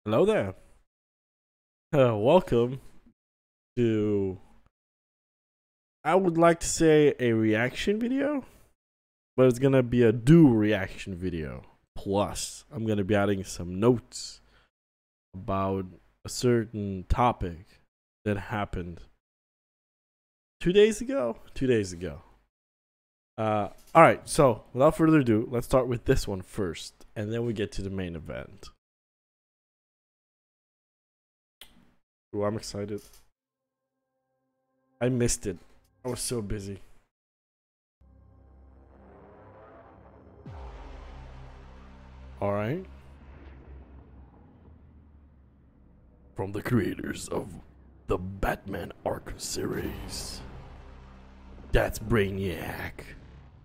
Hello there. Welcome to, I would like to say, a reaction video, but it's gonna be a reaction video. Plus, I'm gonna be adding some notes about a certain topic that happened 2 days ago. 2 days ago. All right. So, without further ado, let's start with this one first, and then we get to the main event. Ooh, I'm excited. I missed it. I was so busy. All right. From the creators of the Batman Arkham series. That's Brainiac.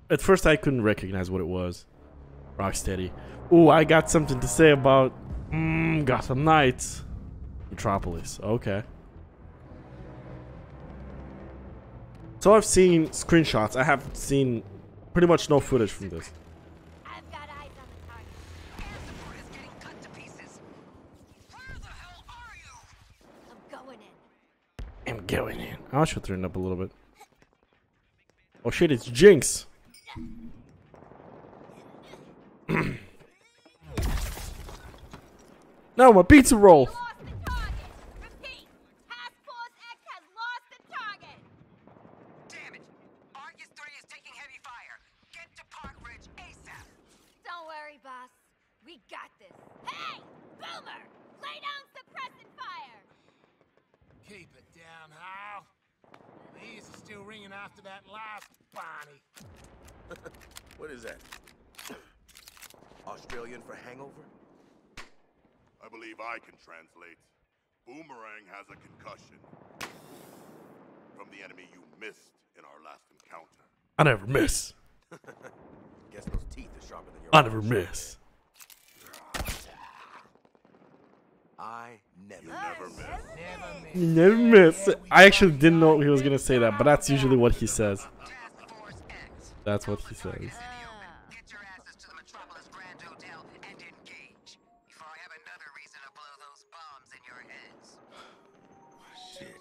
At first, I couldn't recognize what it was. Rocksteady. Ooh, I got something to say about Gotham Knights. METROPOLIS. Okay. So I've seen screenshots. I have seen pretty much no footage from this. I've got eyes on the target. Air support is getting cut to pieces. Where the hell are you? I'm going in. I should turn it up a little bit. Oh shit, it's Jinx. No, my pizza roll. Lost the target. Repeat. Task Force X has lost the target. Damn it! Argus 3 is taking heavy fire. Get to Park Ridge ASAP. Don't worry, boss. We got this. Hey, Boomer! Lay down suppressant fire. Keep it down, Hal. The ears are still ringing after that last Barney. What is that? Australian for hangover? I believe I can translate. Boomerang has a concussion from the enemy you missed in our last encounter. I never miss. Guess those teeth are sharper than your I never miss. I never You never miss. Never miss. You never miss. I actually didn't know he was gonna say that, but that's usually what he says. Task Force X. That's what he says. Get your asses to the Metropolis Grand Hotel and engage before I have another reason to blow those bombs in your heads. Shit.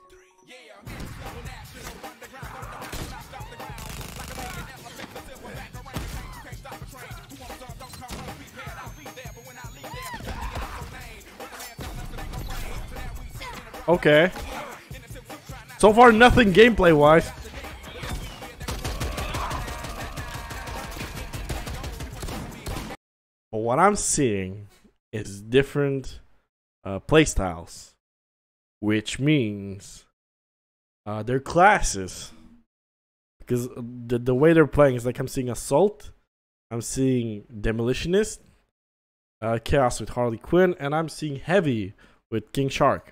Okay. So far, nothing gameplay wise. But what I'm seeing is different playstyles, which means their classes. Because the way they're playing is like I'm seeing Assault, I'm seeing Demolitionist, Chaos with Harley Quinn, and I'm seeing Heavy with King Shark.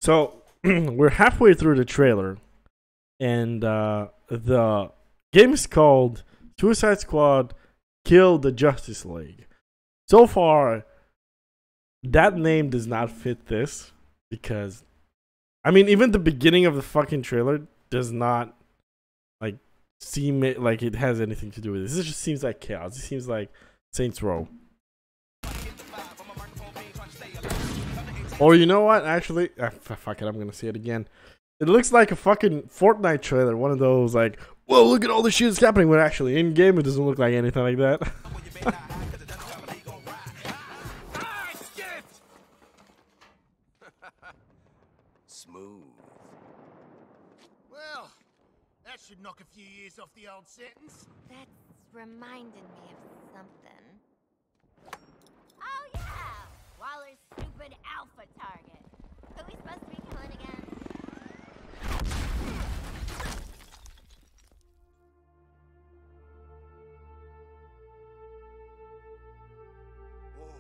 So we're halfway through the trailer, and the game is called Suicide Squad Kill the Justice League. So far, that name does not fit this because, I mean, even the beginning of the fucking trailer does not like seem like it has anything to do with this. It just seems like chaos. It seems like Saints Row. Or you know what? Actually, fuck it. I'm gonna say it again. It looks like a fucking Fortnite trailer. One of those like, whoa, look at all the shit that's happening. But actually, in game, it doesn't look like anything like that. Smooth. Well, that should knock a few years off the old sentence. That's reminding me of something. Oh yeah! Waller's stupid alpha target. Who are we supposed to be killing again? Whoa.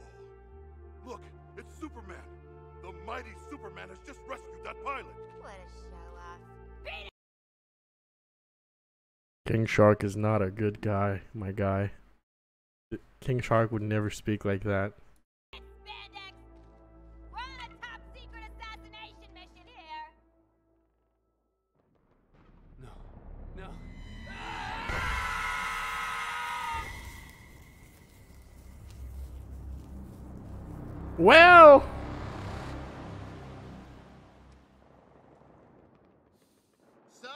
Look, it's Superman. The mighty Superman has just rescued that pilot. What a show off. Beat it! King Shark is not a good guy, my guy. King Shark would never speak like that. Spandex! We're on a top secret assassination mission here! No. Well, So,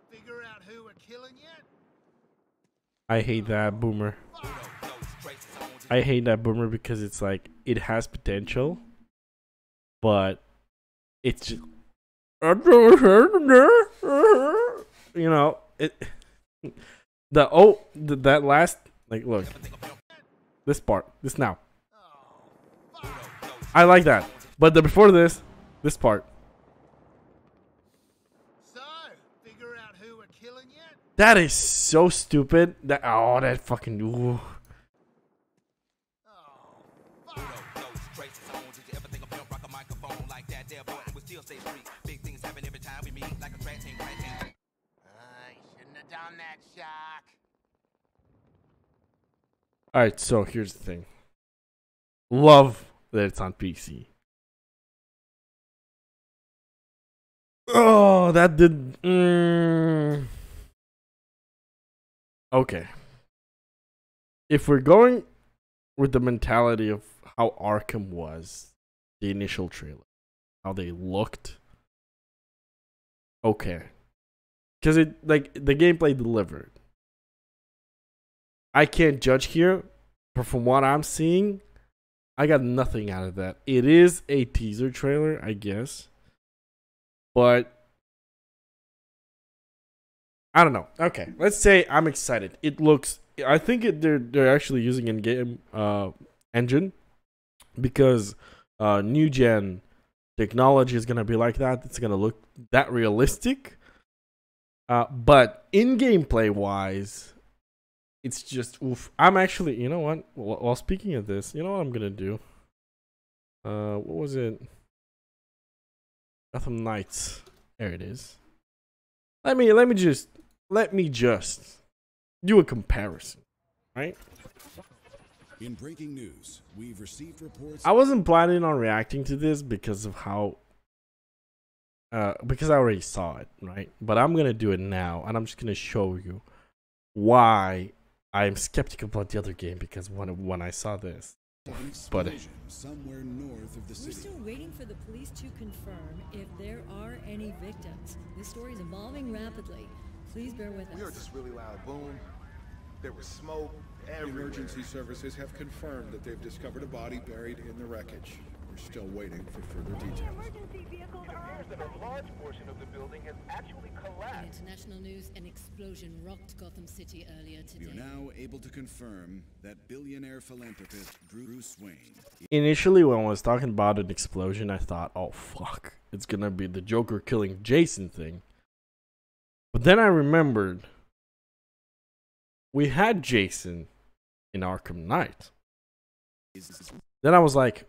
figure out who we're killing yet? I hate that boomer. I hate that boomer because it's like it has potential, but it's just you know it. That last, like, look, this part, this now. I like that, but the before this part. So, figure out who we're killing yet? That is so stupid. That fucking. Ooh. Shouldn't have done that, Shark. All right, so here's the thing. Love that it's on PC. Oh, that did. Okay. If we're going with the mentality of how Arkham was, the initial trailer, how they looked, okay. Because it, like, the gameplay delivered. I can't judge here, but from what I'm seeing, I got nothing out of that. It is a teaser trailer, I guess. But I don't know. Okay, let's say I'm excited. It looks. I think they're actually using in-game engine, because new gen technology is gonna be like that. It's gonna look that realistic. But in gameplay wise, it's just oof. I'm actually, you know what? While speaking of this, you know what I'm gonna do? What was it? Gotham Knights. There it is. Let me just do a comparison, right? In breaking news, we've received reports. I wasn't planning on reacting to this because of how because I already saw it, right? But I'm gonna do it now, and I'm just gonna show you why I'm skeptical about the other game, because when I saw this, but somewhere north of the city. We're still waiting for the police to confirm if there are any victims. This story is evolving rapidly. Please bear with us. We heard this really loud boom. There was smoke everywhere. Emergency services have confirmed that they've discovered a body buried in the wreckage. We're still waiting for further details. Emergency vehicles are on scene. A large portion of the building has actually collapsed. In international news, an explosion rocked Gotham City earlier today. We are now able to confirm that billionaire philanthropist Bruce Wayne. Initially, when I was talking about an explosion, I thought, oh fuck, it's gonna be the Joker killing Jason thing. But then I remembered we had Jason in Arkham Knight. Then I was like,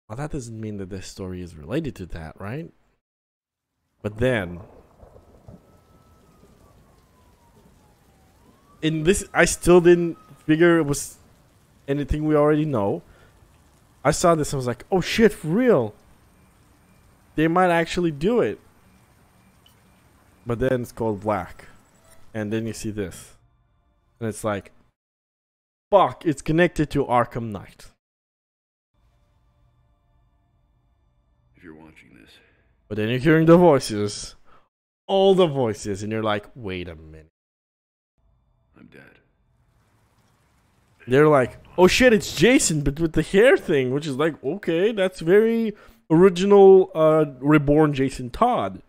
well, that doesn't mean that this story is related to that, right? But then in this, I still didn't figure it was anything we already know. I saw this, I was like, oh shit, for real. They might actually do it. But then it's called Black. And then you see this. And it's like, fuck, it's connected to Arkham Knight. If you're watching this. But then you're hearing the voices. All the voices. And you're like, wait a minute. I'm dead. They're like, oh shit, it's Jason, but with the hair thing. Which is like, okay, that's very original reborn Jason Todd.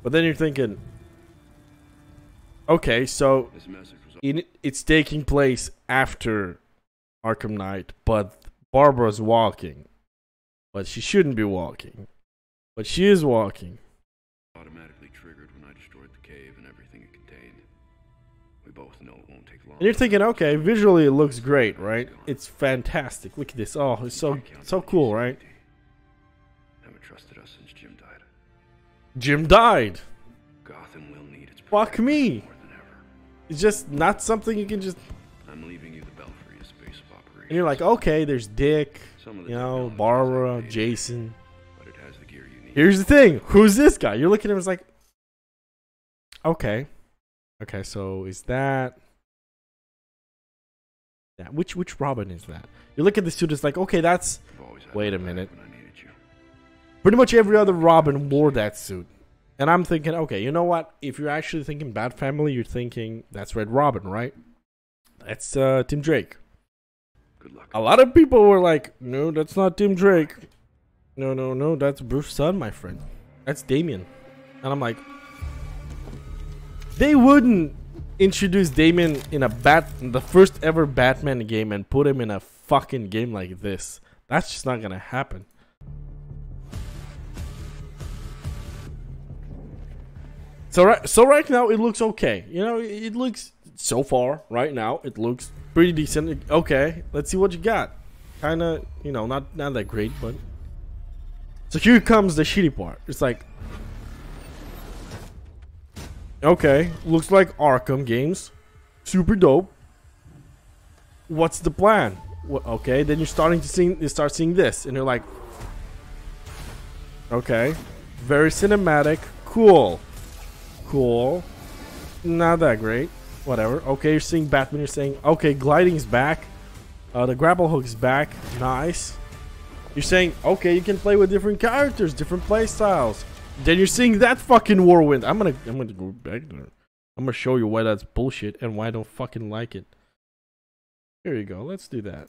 But then you're thinking, okay, so it's taking place after Arkham Knight, but Barbara's walking. But she shouldn't be walking. But she is walking. Automatically triggered when I destroyed the cave and everything it contained. We both know it won't take long. And you're thinking, okay, visually it looks great, right? It's fantastic. Look at this. Oh, it's so cool, right? Never trusted us since Jim died. Jim died. Gotham will need its Fuck me. more than ever. It's just not something you can just. I And you're like, okay, there's Dick, Some of the you know, technology is Barbara, outdated, Jason. but it has the gear you need. Here's the thing. Who's this guy? You're looking at him as like, okay. Okay, so is that... Yeah, which Robin is that? You look at the suit, it's like, okay, that's... You've always had Wait my a back minute. when I needed you. Pretty much every other Robin wore that suit. And I'm thinking, okay, you know what? If you're actually thinking Bat Family, you're thinking that's Red Robin, right? That's Tim Drake. Good luck. A lot of people were like, no, that's not Tim Drake. No, that's Bruce's son, my friend. That's Damien. And I'm like, they wouldn't introduce Damien in the first ever Batman game and put him in a fucking game like this. That's just not gonna happen. So right now it looks okay. You know, it looks so far right now it looks pretty decent. Okay, let's see what you got. Kind of, you know, not that great, but so here comes the shitty part. It's like, okay, looks like Arkham games, super dope. What's the plan? Okay, then you start seeing this, and you're like, okay, very cinematic, cool. Not that great. Whatever. Okay, you're seeing Batman. You're saying, okay, gliding's back. The grapple hook's back. Nice. You're saying, okay, you can play with different characters, different play styles. Then you're seeing that fucking whirlwind. I'm gonna go back there. I'm gonna show you why that's bullshit and why I don't fucking like it. Here you go. Let's do that.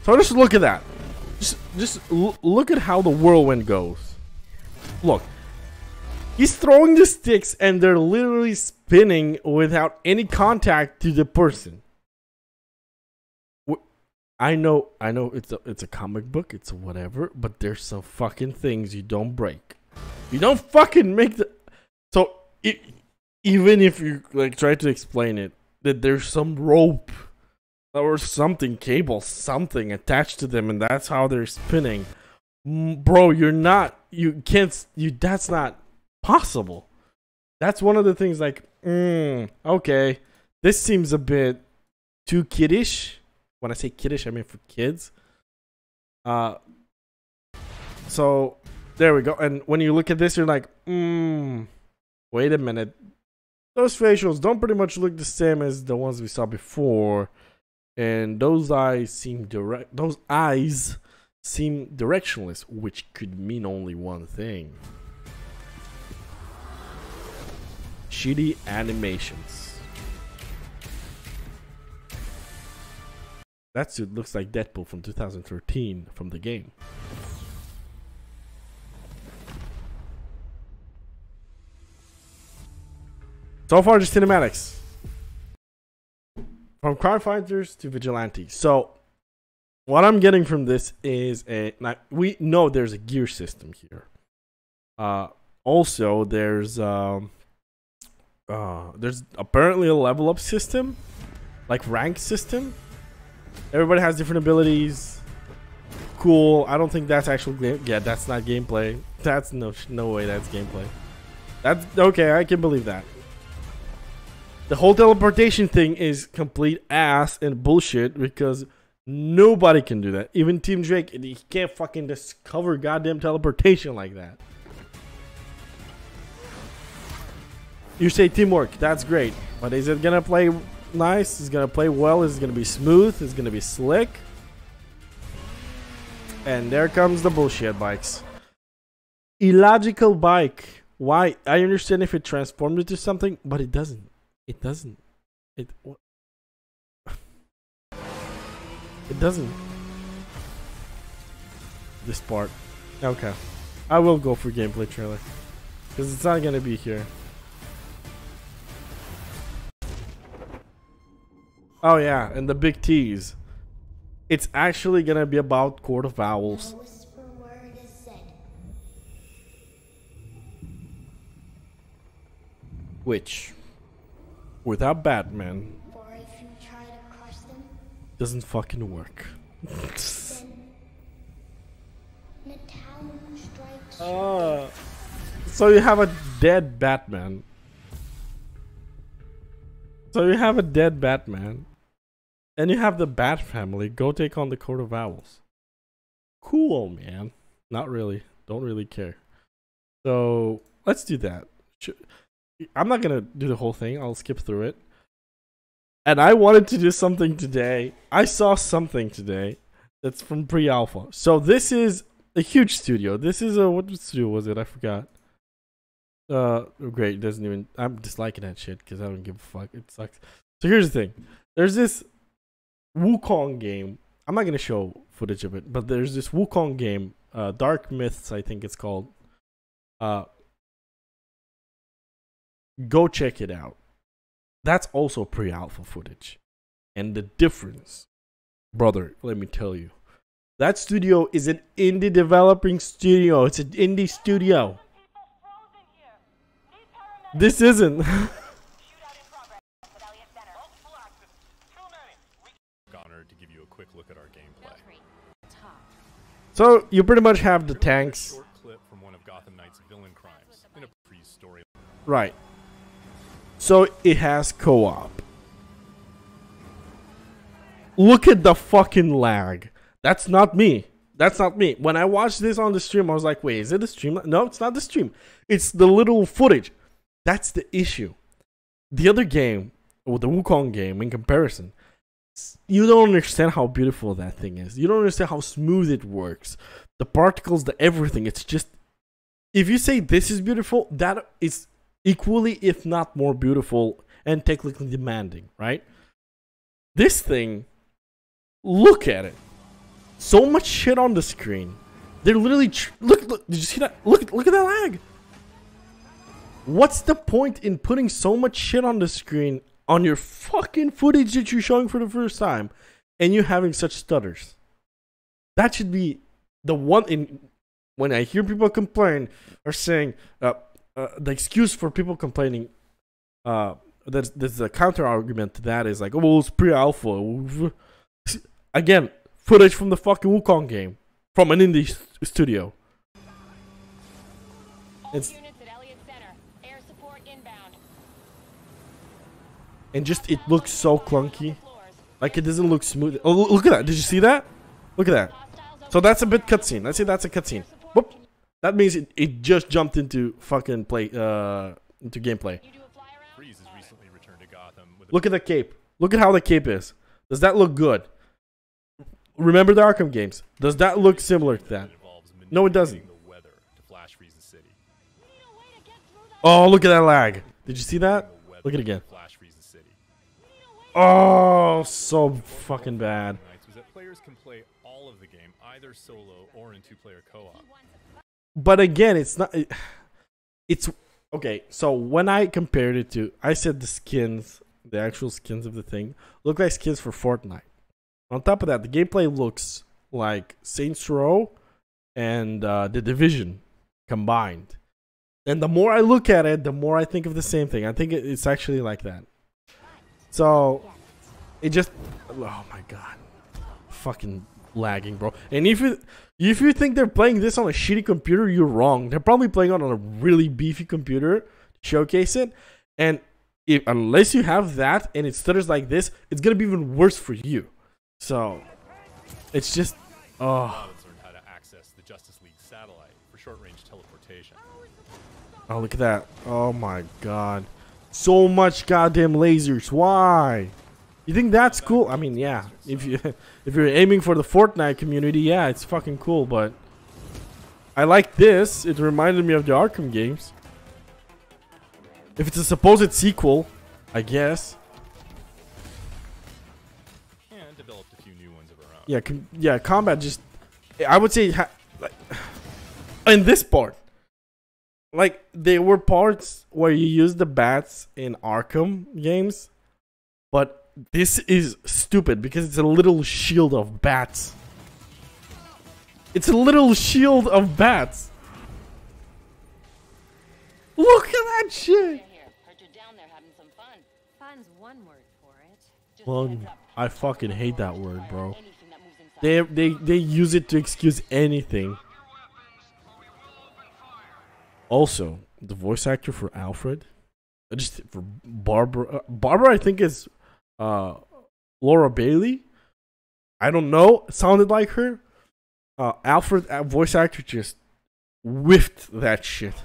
So just look at that. Just look at how the whirlwind goes. Look, he's throwing the sticks and they're literally spinning without any contact to the person. I know it's a comic book, it's whatever, but there's some fucking things you don't break. You don't fucking make the... So, even if you like try to explain it, that there's some rope or something, cable, something attached to them, and that's how they're spinning. Bro, that's not possible. That's one of the things like, okay, this seems a bit too kiddish. When I say kiddish, I mean for kids. So there we go. And when you look at this, you're like, wait a minute. Those facials don't pretty much look the same as the ones we saw before. And those eyes seem directionless, which could mean only one thing. Shitty animations. That suit looks like Deadpool from 2013 from the game. So far, just cinematics. From CRIMEFIGHTERS to Vigilantes. So, what I'm getting from this is we know there's a gear system here. Also, there's apparently a level up system, like rank system. Everybody has different abilities. Cool. I don't think that's actual game. Yeah, that's not gameplay. That's no way that's gameplay. That's okay. I can believe that. The whole teleportation thing is complete ass and bullshit because nobody can do that. Even Tim Drake, he can't fucking discover goddamn teleportation like that. You say teamwork, that's great. But is it gonna play nice? Is it gonna play well? Is it gonna be smooth? Is it gonna be slick? And there comes the bullshit bikes. Illogical bike. Why? I understand if it transformed into something, but it doesn't. It doesn't. It doesn't. This part. Okay. I will go for gameplay trailer. Because it's not going to be here. Oh yeah, and the big tease. It's actually going to be about Court of Owls. Which, without Batman, doesn't fucking work. So you have a dead Batman. So you have a dead Batman, and you have the Bat family go take on the Court of Owls. Cool, man. Not really. Don't really care. So let's do that. I'm not gonna do the whole thing. I'll skip through it. And I wanted to do something today. I saw something today that's from pre-alpha. So this is a huge studio. This is a, what studio was it? I forgot. Great. It doesn't even. I'm disliking that shit because I don't give a fuck. It sucks. So here's the thing. There's this Wukong game. I'm not gonna show footage of it, but there's this Wukong game. Dark Myths, I think it's called. Go check it out. That's also pre-alpha footage. And the difference, brother, let me tell you. That studio is an indie developing studio. It's an indie studio. This isn't. Honored to give you a quick look at our gameplay. So you pretty much have the tanks. Short clip from one of Gotham Knights' villain crimes in a pre-story. Right. So it has co-op. Look at the fucking lag. That's not me. That's not me. When I watched this on the stream, I was like, wait, is it the stream? No, it's not the stream. It's the little footage. That's the issue. The other game, or the Wukong game, in comparison, you don't understand how beautiful that thing is. You don't understand how smooth it works. The particles, the everything. It's just, if you say this is beautiful, that is equally, if not more beautiful and technically demanding, right? This thing, look at it. So much shit on the screen. They're literally look. Did you see that? Look at that lag. What's the point in putting so much shit on the screen on your fucking footage that you're showing for the first time, and you having such stutters? That should be the one. In when I hear people complain or saying the excuse for people complaining, there's a counter argument to that is like, oh, well, it's pre-alpha. Again, footage from the fucking Wukong game from an indie studio. It's and just it looks so clunky, like it doesn't look smooth. Oh, look at that! Did you see that? Look at that. So that's a bit cutscene. Let's say that's a cutscene. Whoop. That means it just jumped into fucking play into gameplay. Look at the cape. Look at how the cape is. Does that look good? Remember the Arkham games? Does that look similar to that? No, it doesn't. Oh, look at that lag. Did you see that? Look at it again. Oh, so fucking bad. Players can play all of the game either solo or in two-player co-op. But again, it's not. It's okay. So when I compared it to, I said the skins, the actual skins of the thing, look like skins for Fortnite. On top of that, the gameplay looks like Saints Row and The Division combined. And the more I look at it, the more I think of the same thing. I think it's actually like that. So it just, oh my god, fucking lagging, bro. And if you think they're playing this on a shitty computer, you're wrong. They're probably playing on a really beefy computer to showcase it. And unless you have that and it stutters like this, it's gonna be even worse for you. So it's just, oh. Pilots learned how to access the Justice League satellite for short-range teleportation. Oh, look at that. Oh my god. So much goddamn lasers. Why? You think that's cool? I mean, yeah. If you're aiming for the Fortnite community, yeah, it's fucking cool, but I like this. It reminded me of the Arkham games. If it's a supposed sequel, I guess. And developed a few new ones of our own. Yeah, yeah, combat just, I would say like, in this part, like, there were parts where you use the bats in Arkham games, but this is stupid because it's a little shield of bats. It's a little shield of bats. Look at that shit. Fun. I fucking hate that word, bro. They use it to excuse anything. Also, the voice actor for Alfred, Just for Barbara. Barbara, I think is Laura Bailey. I don't know. It sounded like her. Alfred, voice actor, just whiffed that shit.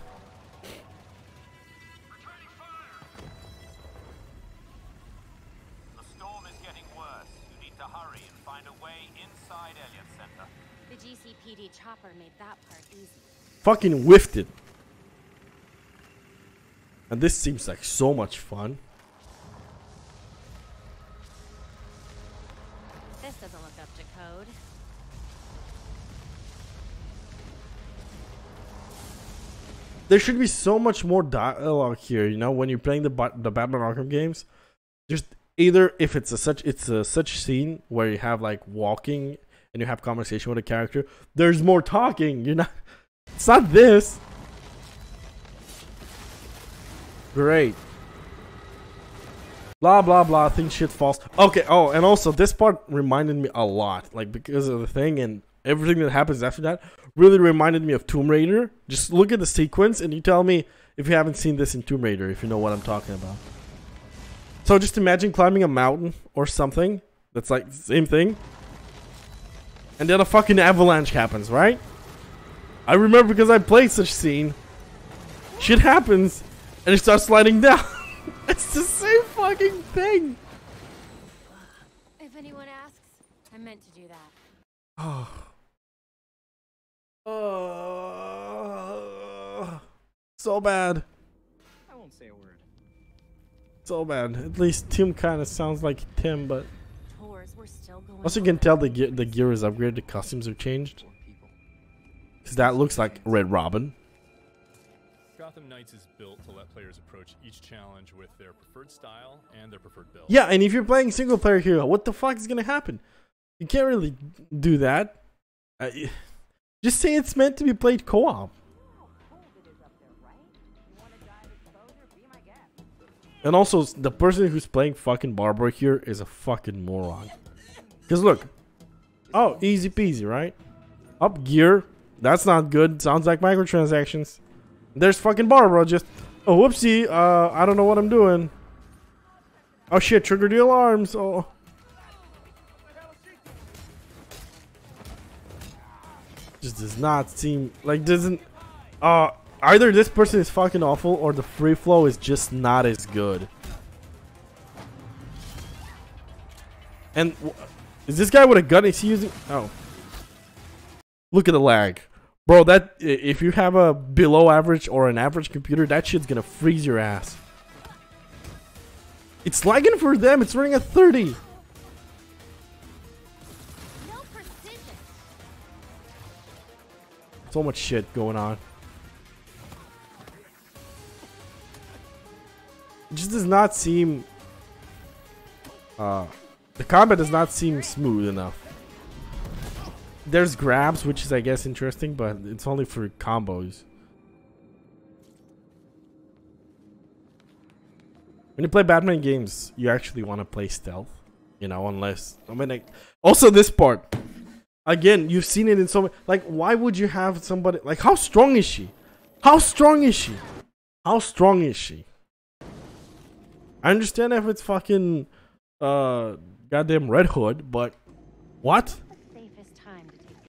The storm is getting worse. You need to hurry and find a way inside Elliott Center. The GCPD chopper made that part easy. Fucking whiffed it. And this seems like so much fun. This doesn't look up to code. There should be so much more dialogue here, you know, when you're playing the Batman Arkham games. Just either if it's a such scene where you have like walking and you have conversation with a character, there's more talking. You're not. It's not this. Great. Blah blah blah. Think shit false. Okay. Oh, and also this part reminded me a lot, like because of the thing and everything that happens after that. Really reminded me of Tomb Raider. Just look at the sequence and you tell me if you haven't seen this in Tomb Raider, if you know what I'm talking about. So just imagine climbing a mountain or something. That's like the same thing. And then a fucking avalanche happens, right? I remember because I played such scene. Shit happens and it starts sliding down. It's the same fucking thing. If anyone asks, I meant to do that. Oh. So bad. I won't say a word. So bad. At least Tim kind of sounds like Tim, but We're still going also you can tell the gear is upgraded, the costumes are changed. Because that looks like Red Robin. Gotham Knights is built to let players approach each challenge with their preferred style and their preferred build. Yeah, and if you're playing single player here, what the fuck is gonna happen? You can't really do that. Just say it's meant to be played co-op. And also, the person who's playing fucking Barbara here is a fucking moron. Because look. Oh, easy peasy, right? Up gear. That's not good. Sounds like microtransactions. There's fucking Barbara just... Oh, whoopsie. I don't know what I'm doing. Oh shit, trigger the alarms. Oh. Just does not seem... Like, doesn't... Either this person is fucking awful or the free flow is just not as good. And is this guy with a gun? Is he using? Oh, look at the lag, bro. That if you have a below average or an average computer, that shit's gonna freeze your ass. It's lagging for them. It's running at 30. So much shit going on. It just does not seem the combat does not seem smooth enough. There's grabs, which is I guess interesting, but it's only for combos. When you play Batman games, you actually want to play stealth, you know, unless I mean also this part. Again, you've seen it in so many, like why would you have somebody like how strong is she? How strong is she? How strong is she? I understand if it's fucking goddamn Red Hood, but what?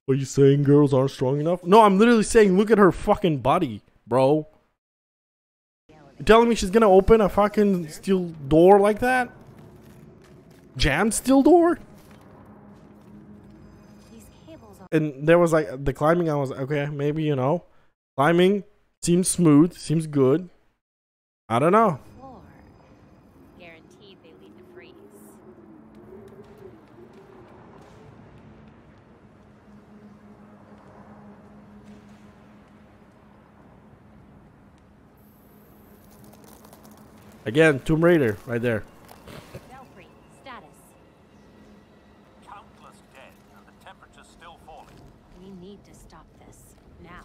Are you saying girls aren't strong enough? No, I'm literally saying look at her fucking body, bro. You're telling me she's gonna open a fucking steel door like that? Jammed steel door? And there was like the climbing, I was like, okay, maybe, you know. Climbing seems smooth, seems good. I don't know. Guaranteed they lead to freeze. Again, Tomb Raider, right there. Belfry, status. Countless dead, and the temperature's still falling. We need to stop this now.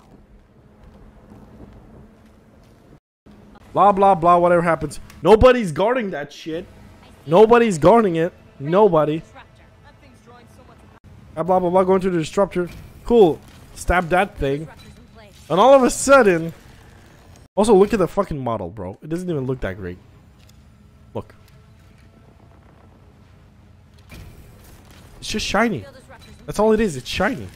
Blah blah blah, whatever happens. Nobody's guarding that shit. Nobody's guarding it. Nobody. Blah blah blah, going to the disruptor. Cool. Stab that thing. And all of a sudden Also, look at the fucking model, bro. It doesn't even look that great. Look. It's just shiny. That's all it is. It's shiny.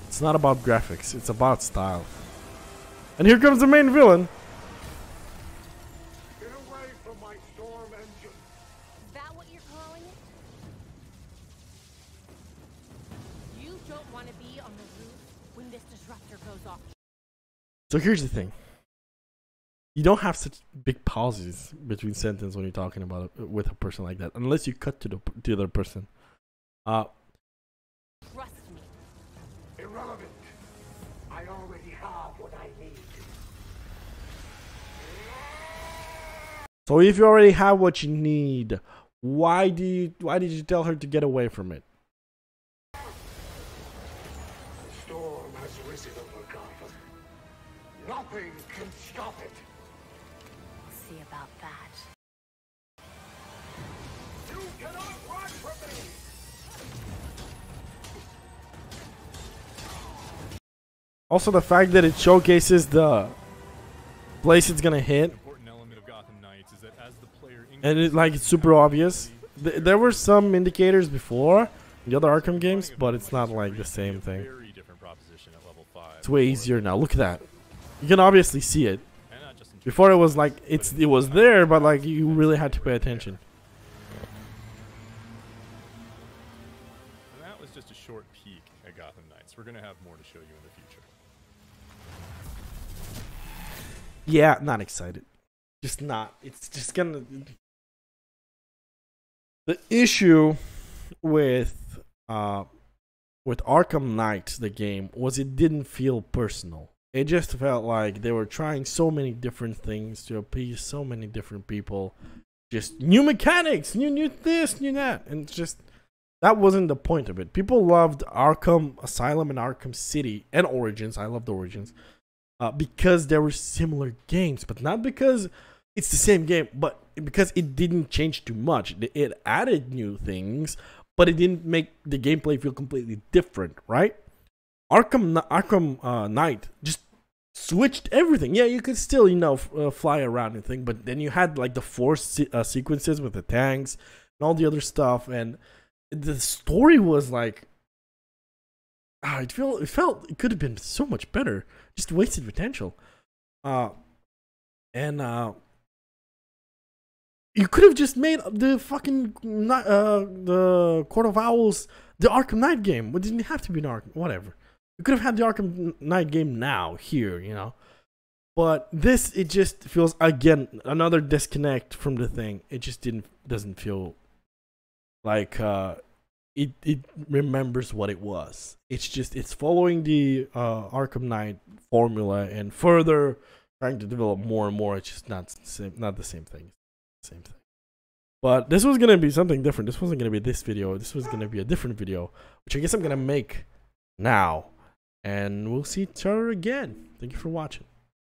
It's not about graphics. It's about style. And here comes the main villain. Get away from my storm engine. Is that what you're calling it? You don't want to be on the roof when this disruptor goes off. So here's the thing. You don't have such big pauses between sentences when you're talking about it with a person like that, unless you cut to the other person. Trust me. Irrelevant. I already have what I need. So if you already have what you need, why did you tell her to get away from it? The storm has risen over Gotham. Nothing can stop it. We'll see about that. You cannot run from me. Also, the fact that it showcases the place it's gonna hit, and it's super obvious. There were some indicators before in the other Arkham games, but it's not like the same thing. It's way easier now. Look at that. You can obviously see it. Before it was like it was there, but like you really had to pay attention. And that was just a short peek at Gotham Knights. We're gonna have more to show you in the future. Yeah, not excited. Just not. It's just gonna. The issue with Arkham Knight, the game, was it didn't feel personal. It just felt like they were trying so many different things to appease so many different people. Just new mechanics, new this, new that, and just that wasn't the point of it. People loved Arkham Asylum and Arkham City and Origins. I loved Origins. Because there were similar games, but not because it's the same game, but because it didn't change too much. It added new things, but it didn't make the gameplay feel completely different, right? Arkham Knight just switched everything. Yeah, you could still, fly around and thing, but then you had like the force sequences with the tanks and all the other stuff, and the story was like, it could have been so much better. Just wasted potential. You could have just made the fucking the Court of Owls the Arkham Knight game. It didn't have to be an Arkham, whatever. You could have had the Arkham Knight game now, here, But this, it just feels, again, another disconnect from the thing. It just doesn't feel like it remembers what it was. It's following the Arkham Knight formula and further trying to develop more and more. It's just not the same thing. But this was gonna be something different. This wasn't gonna be this video. This was gonna be a different video, which I guess I'm gonna make now. And we'll see each other again. Thank you for watching.